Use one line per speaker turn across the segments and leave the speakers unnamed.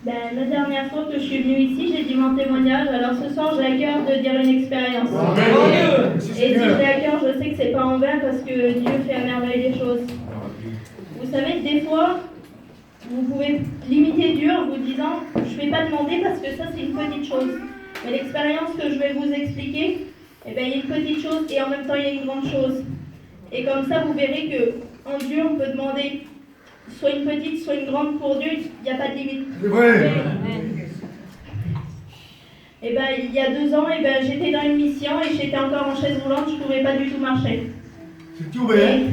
La dernière fois que je suis venue ici, j'ai dit mon témoignage. Alors ce soir, j'ai à cœur de dire une expérience. Et si j'ai à cœur, je sais que c'est pas en vain parce que Dieu fait à merveille les choses. Vous savez, des fois, vous pouvez limiter Dieu en vous disant « je ne vais pas demander parce que ça, c'est une petite chose ». Mais l'expérience que je vais vous expliquer, il y a une petite chose et en même temps, il y a une grande chose. Et comme ça, vous verrez qu'en Dieu, on peut demander soit une petite, soit une grande. Pour Dieu, il n'y a pas de limite. Et il y a 2 ans, j'étais dans une mission et j'étais encore en chaise roulante, je ne pouvais pas du tout marcher.
C'est tout vrai.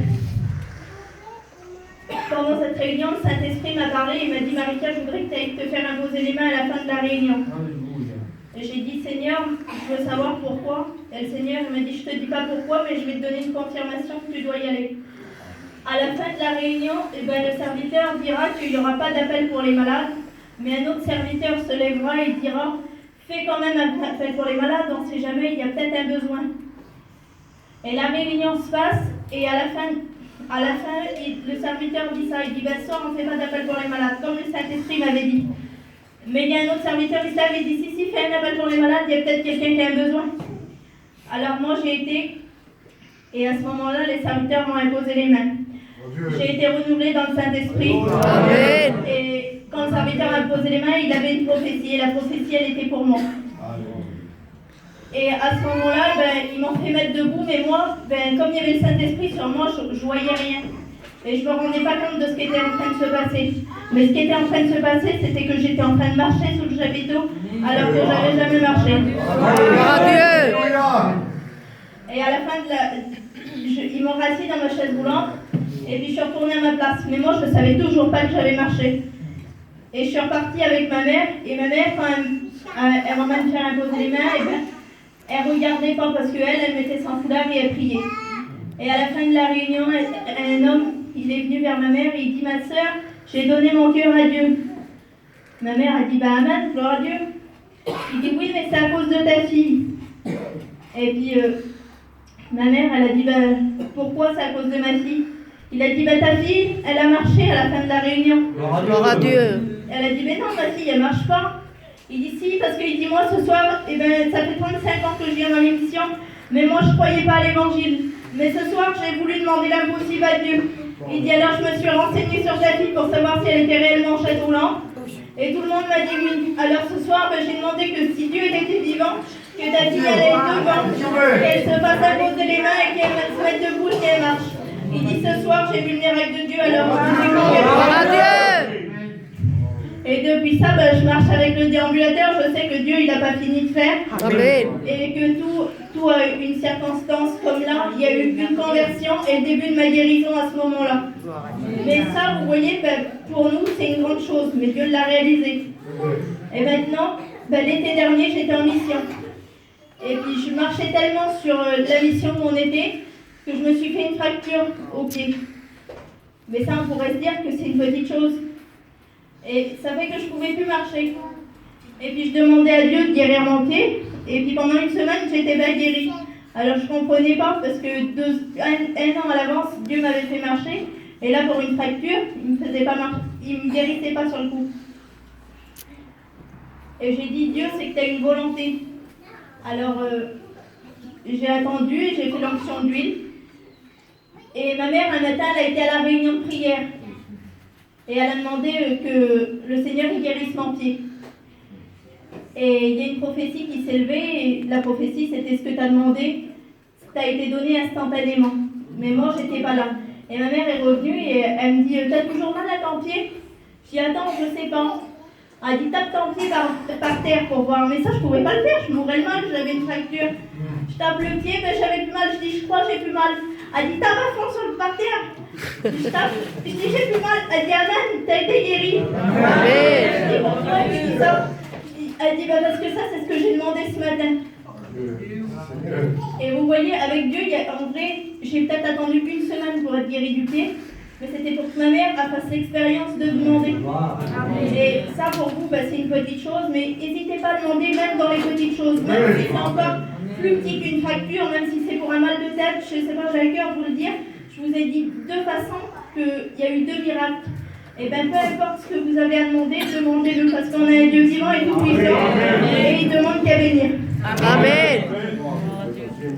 Pendant cette réunion, le Saint-Esprit m'a parlé et m'a dit « Marika, je voudrais que tu ailles te faire imposer les mains à la fin de la réunion. » Et j'ai dit « Seigneur, je veux savoir pourquoi. » Et le Seigneur m'a dit « Je ne te dis pas pourquoi, mais je vais te donner une confirmation que tu dois y aller. » À la fin de la réunion, le serviteur dira qu'il n'y aura pas d'appel pour les malades, mais un autre serviteur se lèvera et dira « Fais quand même un appel pour les malades, on ne sait jamais, il y a peut-être un besoin. » Et la réunion se passe, et à la fin, le serviteur dit ça, il dit « Soir, on ne fait pas d'appel pour les malades, comme le Saint-Esprit m'avait dit. » Mais il y a un autre serviteur qui s'avait dit « Si, fais un appel pour les malades, il y a peut-être quelqu'un qui a un besoin. » Alors moi j'ai été, et à ce moment-là, les serviteurs m'ont imposé les mains. J'ai été renouvelée dans le Saint-Esprit.
Amen.
Et quand le serviteur m'a posé les mains, il avait une prophétie, et la prophétie, elle était pour moi. Et à ce moment-là, ils m'ont fait mettre debout, mais moi, comme il y avait le Saint-Esprit sur moi, je voyais rien. Et je ne me rendais pas compte de ce qui était en train de se passer. Mais ce qui était en train de se passer, c'était que j'étais en train de marcher sous le chapiteau, alors que je n'avais jamais marché. Et à la fin ils m'ont rassis dans ma chaise roulante, et puis je suis retournée à ma place. Mais moi, je ne savais toujours pas que j'avais marché. Et je suis repartie avec ma mère, et ma mère, quand elle m'a même fait imposer les mains, elle ne regardait pas parce qu'elle mettait son foulard et elle priait. Et à la fin de la réunion, un homme, il est venu vers ma mère et il dit « Ma sœur, j'ai donné mon cœur à Dieu. » Ma mère a dit « Amen, gloire à Dieu. » Il dit « Oui, mais c'est à cause de ta fille. » Et puis, ma mère, elle a dit « Pourquoi c'est à cause de ma fille ?» Il a dit « Ta fille, elle a marché à la fin de la réunion. »
Gloire à Dieu.
Elle a dit « Mais non, ma fille, elle marche pas. » Il dit « Si, parce qu'il dit moi ce soir, ça fait 35 ans que je viens dans l'émission, mais moi je croyais pas à l'évangile. Mais ce soir, j'ai voulu demander l'impossible à Dieu. » Il dit « Alors je me suis renseignée sur ta fille pour savoir si elle était réellement chaise roulante. Et tout le monde m'a dit oui. Alors ce soir, j'ai demandé que si Dieu était vivant, que ta fille allait être devant, qu'elle se fasse imposer les mains et qu'elle se mette debout et qu'elle marche. » Il dit « Ce soir, j'ai vu le miracle de Dieu, alors
Gloire à Dieu.
Et depuis ça, je marche avec le déambulateur, je sais que Dieu, il n'a pas fini de faire.
Amen.
Et que tout a une circonstance comme là, il y a eu une conversion et le début de ma guérison à ce moment-là. Mais ça, vous voyez, pour nous, c'est une grande chose, mais Dieu l'a réalisé. Et maintenant, l'été dernier, j'étais en mission. Et puis, je marchais tellement sur la mission où on était, que je me suis fait une fracture au pied. Mais ça, on pourrait se dire que c'est une petite chose. Et ça fait que je ne pouvais plus marcher. Et puis je demandais à Dieu de guérir mon pied. Et puis pendant une semaine, j'étais bien guérie. Alors je ne comprenais pas parce que un an à l'avance, Dieu m'avait fait marcher. Et là, pour une fracture, il ne me guérissait pas sur le coup. Et j'ai dit, Dieu, c'est que tu as une volonté. Alors j'ai attendu et j'ai fait l'onction d'huile. Et ma mère, un matin, elle a été à la réunion de prière. Et elle a demandé que le Seigneur guérisse mon pied. Et il y a une prophétie qui s'est levée, et la prophétie, c'était ce que tu as demandé, ça a été donné instantanément. Mais moi, je n'étais pas là. Et ma mère est revenue et elle me dit « T'as toujours mal à ton pied ?» Je dis « Attends, je ne sais pas. » Elle dit « Tape ton pied par terre pour voir. » Mais ça, je ne pouvais pas le faire, je mourrais le mal, j'avais une fracture. Je tape le pied, j'avais plus mal. Je dis « Je crois que j'ai plus mal. » Elle dit « Tape à fond sur le parterre. » Je tape, je dis « J'ai plus mal. » Elle dit « Amen, t'as été guérie. » Je dis « Pourquoi elle dit ça ?» Elle dit « Parce que ça, c'est ce que j'ai demandé ce matin. » Et vous voyez, avec Dieu, en vrai, j'ai peut-être attendu une semaine pour être guérie du pied, mais c'était pour que ma mère fasse l'expérience de demander. Et ça, pour vous, c'est une petite chose, mais n'hésitez pas à demander même dans les petites choses, même si c'est encore plus petit qu'une fracture, même si c'est pour un mal de tête, je ne sais pas, j'ai à cœur de vous le dire. Je vous ai dit 2 façons qu'il y a eu 2 miracles. Et bien, peu importe ce que vous avez à demander, demandez-le, parce qu'on a un Dieu vivant et tout puissant.